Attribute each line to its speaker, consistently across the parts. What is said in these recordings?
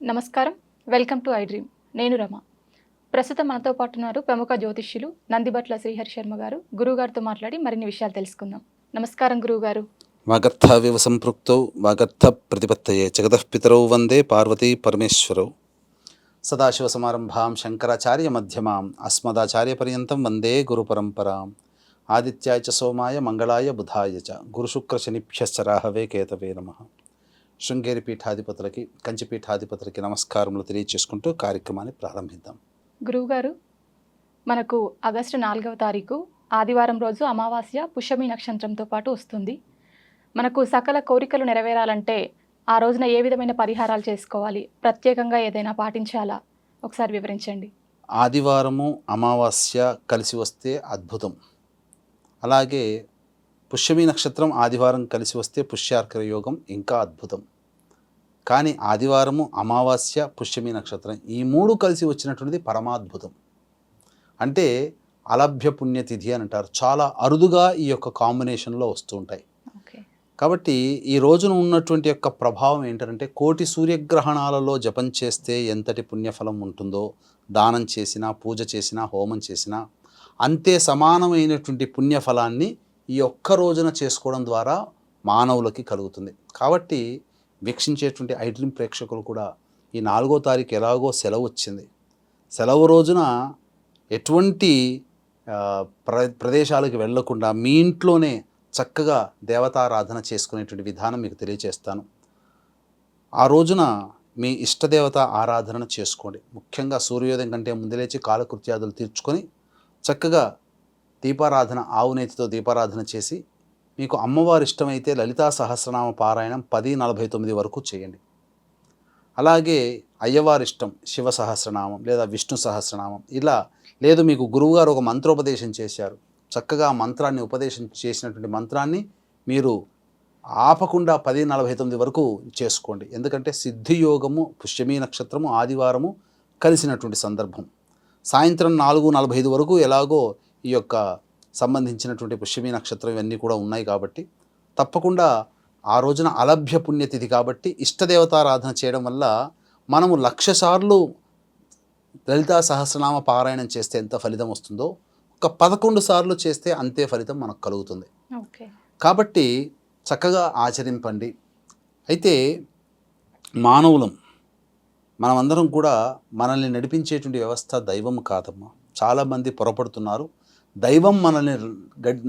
Speaker 1: నమస్కారం. Welcome to I dream. నేను రమ. ప్రస్తుతం మనతో పాటు ఉన్నారు ప్రముఖ జ్యోతిష్యులు నందిబట్ల శ్రీహరి శర్మ గారు. గురువుగారితో మాట్లాడి మరిన్ని విషయాలు తెలుసుకుందాం. నమస్కారం గురువుగారు.
Speaker 2: వాగర్థావివ సంపృక్తౌ వాగర్థ ప్రతిపత్తయే జగతఃపితరౌ వందే పార్వతీ పరమేశ్వరౌ. సదాశివసమారంభాం శంకరాచార్య మధ్యమాం అస్మదాచార్యపర్యంతం వందే గురుపరంపరాం. ఆదిత్యాయ చ సోమాయ మంగళాయ బుధాయ చ గురుశుక్రశనిభ్యశ్చ రాహవే కేతవే నమః. శృంగేరి పీఠాధిపతులకి కంచి పీఠాధిపతులకి నమస్కారములు తెలియచేసుకుంటూ కార్యక్రమాన్ని ప్రారంభిద్దాం.
Speaker 1: గురువుగారు, మనకు ఆగస్టు 4వ తారీఖు ఆదివారం రోజు అమావాస్య పుష్యమి నక్షత్రంతో పాటు వస్తుంది. మనకు సకల కోరికలు నెరవేరాలంటే ఆ రోజున ఏ విధమైన పరిహారాలు చేసుకోవాలి? ప్రత్యేకంగా ఏదైనా పాటించాలా? ఒకసారి వివరించండి.
Speaker 2: ఆదివారము అమావాస్య కలిసి వస్తే అద్భుతం. అలాగే పుష్యమి నక్షత్రం ఆదివారం కలిసి వస్తే పుష్యార్కర యోగం ఇంకా అద్భుతం. కానీ ఆదివారము అమావాస్య పుష్యమి నక్షత్రం ఈ మూడు కలిసి వచ్చినటువంటిది పరమాద్భుతం. అంటే అలభ్య పుణ్యతిథి అని అంటారు. చాలా అరుదుగా ఈ యొక్క కాంబినేషన్లో వస్తూ ఉంటాయి. కాబట్టి ఈ రోజున ఉన్నటువంటి యొక్క ప్రభావం ఏంటంటే కోటి సూర్యగ్రహణాలలో జపం చేస్తే ఎంతటి పుణ్యఫలం ఉంటుందో దానం చేసినా పూజ చేసినా హోమం చేసినా అంతే సమానమైనటువంటి పుణ్యఫలాన్ని ఈ ఒక్క రోజున చేసుకోవడం ద్వారా మానవులకి కలుగుతుంది. కాబట్టి వీక్షించేటువంటి ఐ డ్రీమ్ ప్రేక్షకులు కూడా ఈ 4వ తారీఖు ఎలాగో సెలవు వచ్చింది. సెలవు రోజున ఎటువంటి ప్రదేశాలకు వెళ్లకుండా మీ ఇంట్లోనే చక్కగా దేవతారాధన చేసుకునేటువంటి విధానం మీకు తెలియజేస్తాను. ఆ రోజున మీ ఇష్టదేవత ఆరాధన చేసుకోండి. ముఖ్యంగా సూర్యోదయం కంటే ముందు లేచి కాలకృత్యాదులు తీర్చుకొని చక్కగా దీపారాధన ఆవు నేతితో దీపారాధన చేసి మీకు అమ్మవారి ఇష్టమైతే లలితా సహస్రనామ పారాయణం 10:49 వరకు చేయండి. అలాగే అయ్యవారి ఇష్టం శివ సహస్రనామం లేదా విష్ణు సహస్రనామం ఇలా లేదు మీకు గురువుగారు ఒక మంత్రోపదేశం చేశారు, చక్కగా ఆ మంత్రాన్ని ఉపదేశం చేసినటువంటి మంత్రాన్ని మీరు ఆపకుండా 10:49 వరకు చేసుకోండి. ఎందుకంటే సిద్ధియోగము పుష్యమీ నక్షత్రము ఆదివారము కలిసినటువంటి సందర్భం. సాయంత్రం 4:45 వరకు ఎలాగో ఈ యొక్క సంబంధించినటువంటి పుష్యమీ నక్షత్రం ఇవన్నీ కూడా ఉన్నాయి కాబట్టి తప్పకుండా ఆ రోజున అలభ్య పుణ్యతిథి కాబట్టి ఇష్టదేవతారాధన చేయడం వల్ల మనము 1,00,000 సార్లు లలితా సహస్రనామ పారాయణం చేస్తే ఎంత ఫలితం వస్తుందో ఒక 11 సార్లు చేస్తే అంతే ఫలితం మనకు కలుగుతుంది. కాబట్టి చక్కగా ఆచరింపండి. అయితే మానవులం మనమందరం కూడా మనల్ని నడిపించేటువంటి వ్యవస్థ దైవం కాదమ్మా. చాలామంది పొరపడుతున్నారు. దైవం మనల్ని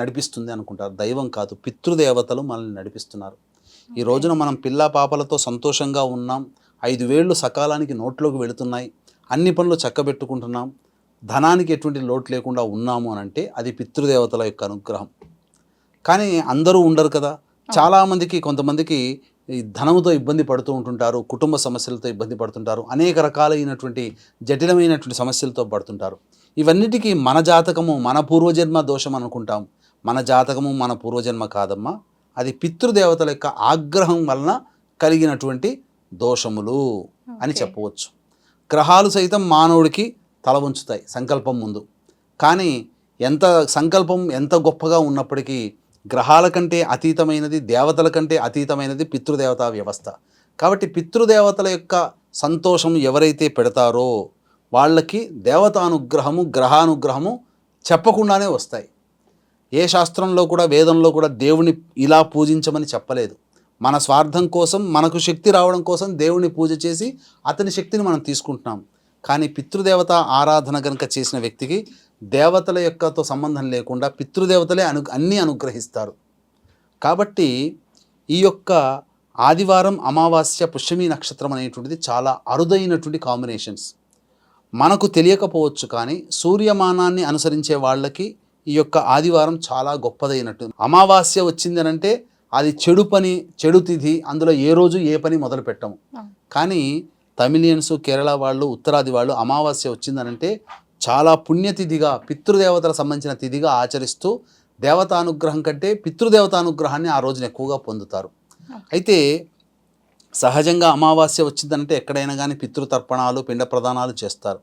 Speaker 2: నడిపిస్తుంది అనుకుంటారు. దైవం కాదు, పితృదేవతలు మనల్ని నడిపిస్తున్నారు. ఈ రోజున మనం పిల్లా పాపలతో సంతోషంగా ఉన్నాం, 5 వేళ్ళు సకాలానికి నోట్లోకి వెళుతున్నాయి, అన్ని పనులు చక్కబెట్టుకుంటున్నాం, ధనానికి ఎటువంటి లోటు లేకుండా ఉన్నాము అని అంటే అది పితృదేవతల యొక్క అనుగ్రహం. కానీ అందరూ ఉండరు కదా. చాలామందికి కొంతమందికి ఈ ధనముతో ఇబ్బంది పడుతూ ఉంటుంటారు, కుటుంబ సమస్యలతో ఇబ్బంది పడుతుంటారు, అనేక రకాలైనటువంటి జటిలమైనటువంటి సమస్యలతో పడుతుంటారు. ఇవన్నిటికీ మన జాతకము మన పూర్వజన్మ దోషం అనుకుంటాం. మన జాతకము మన పూర్వజన్మ కాదమ్మా, అది పితృదేవతల యొక్క ఆగ్రహం వలన కలిగినటువంటి దోషములు అని చెప్పవచ్చు. గ్రహాలు సైతం మానవుడికి తల వంచుతాయి సంకల్పం ముందు. కానీ సంకల్పం ఎంత గొప్పగా ఉన్నప్పటికీ గ్రహాల కంటే అతీతమైనది, దేవతల కంటే అతీతమైనది పితృదేవతా వ్యవస్థ. కాబట్టి పితృదేవతల యొక్క సంతోషం ఎవరైతే పెడతారో వాళ్ళకి దేవతానుగ్రహము గ్రహానుగ్రహము చెప్పకుండానే వస్తాయి. ఏ శాస్త్రంలో కూడా వేదంలో కూడా దేవుని ఇలా పూజించమని చెప్పలేదు. మన స్వార్థం కోసం మనకు శక్తి రావడం కోసం దేవుని పూజ చేసి అతని శక్తిని మనం తీసుకుంటున్నాం. కానీ పితృదేవత ఆరాధన కనుక చేసిన వ్యక్తికి దేవతల యొక్కతో సంబంధం లేకుండా పితృదేవతలే అన్నీ అనుగ్రహిస్తారు. కాబట్టి ఈ యొక్క ఆదివారం అమావాస్య పుష్యమీ నక్షత్రం అనేటువంటిది చాలా అరుదైనటువంటి కాంబినేషన్స్. మనకు తెలియకపోవచ్చు కానీ సూర్యమానాన్ని అనుసరించే వాళ్ళకి ఈ యొక్క ఆదివారం చాలా గొప్పదైనట్టు. అమావాస్య వచ్చింది అనంటే అది చెడు పని, చెడు తిథి, అందులో ఏ రోజు ఏ పని మొదలు పెట్టము. కానీ తమిళియన్స్, కేరళ వాళ్ళు, ఉత్తరాది వాళ్ళు అమావాస్య వచ్చిందనంటే చాలా పుణ్యతిథిగా పితృదేవతలకు సంబంధించిన తిథిగా ఆచరిస్తూ దేవతానుగ్రహం కంటే పితృదేవతానుగ్రహాన్ని ఆ రోజున ఎక్కువగా పొందుతారు. అయితే సహజంగా అమావాస్య వచ్చిందంటే ఎక్కడైనా కానీ పితృతర్పణాలు పిండ ప్రదానాలు చేస్తారు.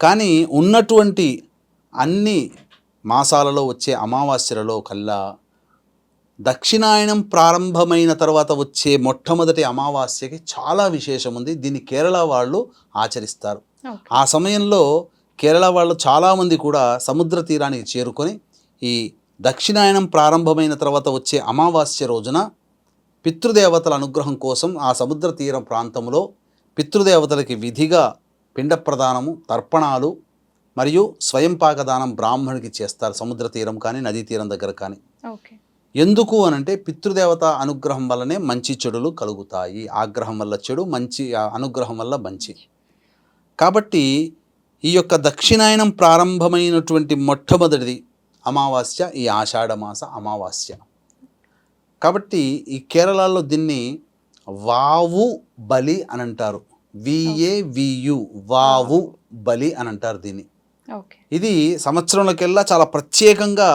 Speaker 2: కానీ ఉన్నటువంటి అన్ని మాసాలలో వచ్చే అమావాస్యలలో కల్లా దక్షిణాయనం ప్రారంభమైన తర్వాత వచ్చే మొట్టమొదటి అమావాస్యకి చాలా విశేషం ఉంది. దీన్ని కేరళ వాళ్ళు ఆచరిస్తారు.
Speaker 1: ఓకే.
Speaker 2: ఆ సమయంలో కేరళ వాళ్ళు చాలామంది కూడా సముద్ర తీరానికి చేరుకొని ఈ దక్షిణాయనం ప్రారంభమైన తర్వాత వచ్చే అమావాస్య రోజున పితృదేవతల అనుగ్రహం కోసం ఆ సముద్ర తీరం ప్రాంతంలో పితృదేవతలకి విధిగా పిండ ప్రదానము, తర్పణాలు మరియు స్వయంపాకదానం బ్రాహ్మణుడికి చేస్తారు. సముద్ర తీరం కానీ నదీ తీరం దగ్గర కానీ.
Speaker 1: ఓకే.
Speaker 2: ఎందుకు అనంటే పితృదేవత అనుగ్రహం వల్లనే మంచి చెడులు కలుగుతాయి. ఆగ్రహం వల్ల చెడు, మంచి అనుగ్రహం వల్ల మంచి. కాబట్టి ఈ యొక్క దక్షిణాయనం ప్రారంభమైనటువంటి మొట్టమొదటిది అమావాస్య ఈ ఆషాఢమాస అమావాస్య. కాబట్టి ఈ కేరళలో దీన్ని వావు బలి అని అంటారు. VAVU వావు బలి అని అంటారు దీన్ని.
Speaker 1: ఓకే.
Speaker 2: ఇది సంవత్సరంలోకెల్లా చాలా ప్రత్యేకంగా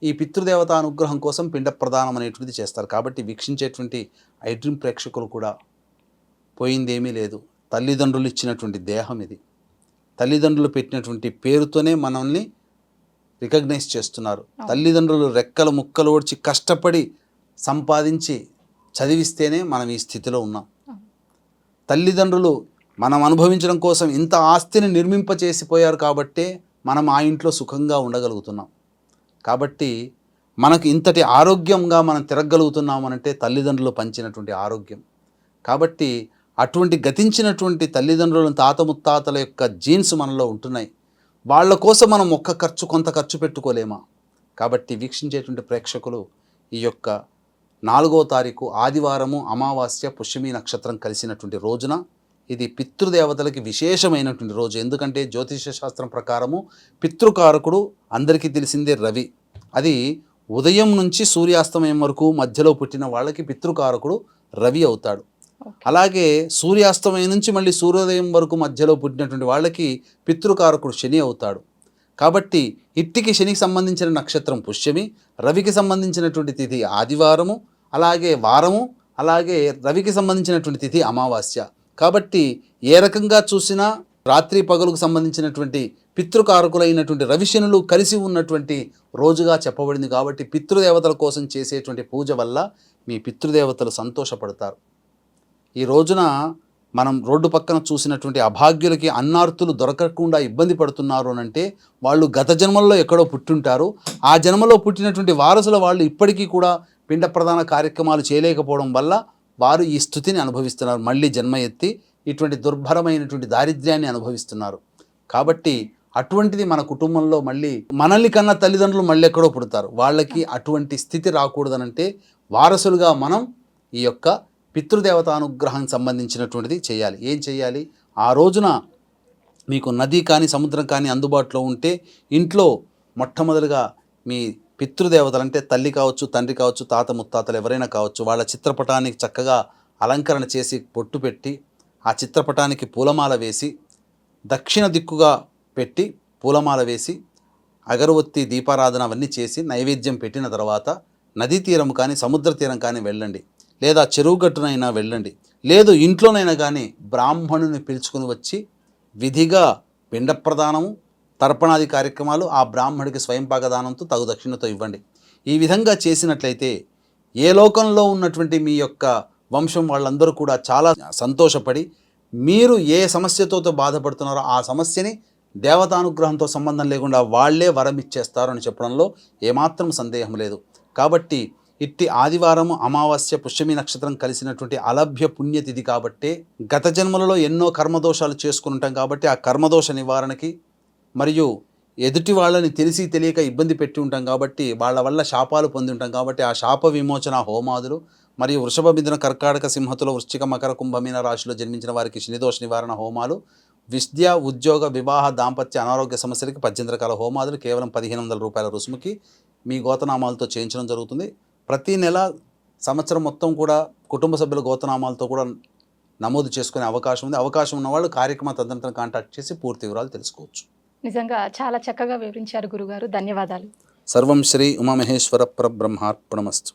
Speaker 2: ఈ పితృదేవత అనుగ్రహం కోసం పిండ ప్రదానం అనేటువంటిది చేస్తారు. కాబట్టి వీక్షించేటువంటి ఐడ్రీమ్ ప్రేక్షకులు కూడా పోయిందేమీ లేదు. తల్లిదండ్రులు ఇచ్చినటువంటి దేహం ఇది. తల్లిదండ్రులు పెట్టినటువంటి పేరుతోనే మనల్ని రికగ్నైజ్ చేస్తున్నారు. తల్లిదండ్రులు రెక్కలు ముక్కలు ఓడ్చి కష్టపడి సంపాదించి చదివిస్తేనే మనం ఈ స్థితిలో ఉన్నాం. తల్లిదండ్రులు మనం అనుభవించడం కోసం ఇంత ఆస్తిని నిర్మింపచేసిపోయారు కాబట్టే మనం ఆ ఇంట్లో సుఖంగా ఉండగలుగుతున్నాం. కాబట్టి మనకు ఇంతటి ఆరోగ్యంగా మనం తిరగలుగుతున్నామనంటే తల్లిదండ్రులు పంచినటువంటి ఆరోగ్యం. కాబట్టి అటువంటి గతించినటువంటి తల్లిదండ్రులను తాత ముత్తాతల యొక్క జీన్స్ మనలో ఉంటున్నాయి. వాళ్ళ కోసం మనం కొంత ఖర్చు పెట్టుకోలేమా? కాబట్టి వీక్షించేటువంటి ప్రేక్షకులు ఈ యొక్క 4వ తారీఖు ఆదివారము అమావాస్య పుష్యమి నక్షత్రం కలిసినటువంటి రోజున ఇది పితృదేవతలకి విశేషమైనటువంటి రోజు. ఎందుకంటే జ్యోతిష శాస్త్రం ప్రకారము పితృకారకుడు అందరికీ తెలిసిందే రవి. అది ఉదయం నుంచి సూర్యాస్తమయం వరకు మధ్యలో పుట్టిన వాళ్ళకి పితృకారకుడు రవి అవుతాడు. అలాగే సూర్యాస్తమయం నుంచి మళ్ళీ సూర్యోదయం వరకు మధ్యలో పుట్టినటువంటి వాళ్ళకి పితృకారకుడు శని అవుతాడు. కాబట్టి ఇట్టికి శనికి సంబంధించిన నక్షత్రం పుష్యమి, రవికి సంబంధించినటువంటి తిథి ఆదివారము, అలాగే వారము, అలాగే రవికి సంబంధించినటువంటి తిథి అమావాస్య. కాబట్టి ఏ రకంగా చూసినా రాత్రి పగలుకు సంబంధించినటువంటి పితృకారకులైనటువంటి రవిశనులు కలిసి ఉన్నటువంటి రోజుగా చెప్పబడింది. కాబట్టి పితృదేవతల కోసం చేసేటువంటి పూజ వల్ల మీ పితృదేవతలు సంతోషపడతారు. ఈ రోజున మనం రోడ్డు పక్కన చూసినటువంటి అభాగ్యులకి అన్నార్తులు దొరకకుండా ఇబ్బంది పడుతున్నారు అంటే వాళ్ళు గత జన్మల్లో ఎక్కడో పుట్టుంటారు. ఆ జన్మలో పుట్టినటువంటి వారసుల వాళ్ళు ఇప్పటికీ కూడా పిండ ప్రదాన కార్యక్రమాలు చేయలేకపోవడం వల్ల వారు ఈ స్థితిని అనుభవిస్తున్నారు. మళ్ళీ జన్మ ఎత్తి ఇటువంటి దుర్భరమైనటువంటి దారిద్ర్యాన్ని అనుభవిస్తున్నారు. కాబట్టి అటువంటిది మన కుటుంబంలో మళ్ళీ మనల్ని కన్నా తల్లిదండ్రులు మళ్ళీ ఎక్కడో పుడతారు. వాళ్ళకి అటువంటి స్థితి రాకూడదనంటే వారసులుగా మనం ఈ యొక్క పితృదేవతానుగ్రహం సంబంధించినటువంటిది చేయాలి. ఏం చేయాలి? ఆ రోజున మీకు నది కానీ సముద్రం కానీ అందుబాటులో ఉంటే ఇంట్లో మొట్టమొదలుగా మీ పితృదేవతలు అంటే తల్లి కావచ్చు, తండ్రి కావచ్చు, తాత ముత్తాతలు ఎవరైనా కావచ్చు, వాళ్ళ చిత్రపటానికి చక్కగా అలంకరణ చేసి పొట్టు పెట్టి ఆ చిత్రపటానికి పూలమాల వేసి దక్షిణ దిక్కుగా పెట్టి పూలమాల వేసి అగరవత్తి దీపారాధన అవన్నీ చేసి నైవేద్యం పెట్టిన తర్వాత నదీ తీరం కానీ సముద్ర తీరం కానీ వెళ్ళండి, లేదా చెరువు గట్టునైనా వెళ్ళండి, లేదు ఇంట్లోనైనా కానీ బ్రాహ్మణుని పిలుచుకుని వచ్చి విధిగా పిండ ప్రదానము, తర్పణాది కార్యక్రమాలు ఆ బ్రాహ్మడికి స్వయంపాకదానంతో తగు దక్షిణతో ఇవ్వండి. ఈ విధంగా చేసినట్లయితే ఏ లోకంలో ఉన్నటువంటి మీ యొక్క వంశం వాళ్ళందరూ కూడా చాలా సంతోషపడి మీరు ఏ సమస్యతో బాధపడుతున్నారో ఆ సమస్యని దేవతానుగ్రహంతో సంబంధం లేకుండా వాళ్ళే వరం ఇచ్చేస్తారు అని చెప్పడంలో ఏమాత్రం సందేహం లేదు. కాబట్టి ఇట్టి ఆదివారం అమావాస్య పుష్యమి నక్షత్రం కలిసినటువంటి అలభ్య పుణ్యతిథి కాబట్టే గత జన్మలలో ఎన్నో కర్మదోషాలు చేసుకుని ఉంటాం. కాబట్టి ఆ కర్మదోష నివారణకి మరియు ఎదుటి వాళ్ళని తెలిసి తెలియక ఇబ్బంది పెట్టి ఉంటాం కాబట్టి వాళ్ళ వల్ల శాపాలు పొంది ఉంటాం కాబట్టి ఆ శాప విమోచన హోమాదులు మరియు వృషభ మిథున కర్కాటక సింహతుల వృశ్చిక మకర కుంభమీన రాశిలో జన్మించిన వారికి శనిదోష నివారణ హోమాలు, విద్య ఉద్యోగ వివాహ దాంపత్య అనారోగ్య సమస్యలకి 18 రకాల హోమాదులు కేవలం 1500 రూపాయల రుసుముకి మీ గోతనామాలతో చేయించడం జరుగుతుంది. ప్రతి నెల సంవత్సరం మొత్తం కూడా కుటుంబ సభ్యుల గోతనామాలతో కూడా నమోదు చేసుకునే అవకాశం ఉంది. అవకాశం ఉన్నవాళ్ళు కార్యక్రమ తదనంతరం కాంటాక్ట్ చేసి పూర్తి వివరాలు తెలుసుకోవచ్చు.
Speaker 1: నిజంగా చాలా చక్కగా వివరించారు గురుగారు. ధన్యవాదాలు.
Speaker 2: సర్వం శ్రీ ఉమామహేశ్వర పరబ్రహ్మార్పణమస్తు.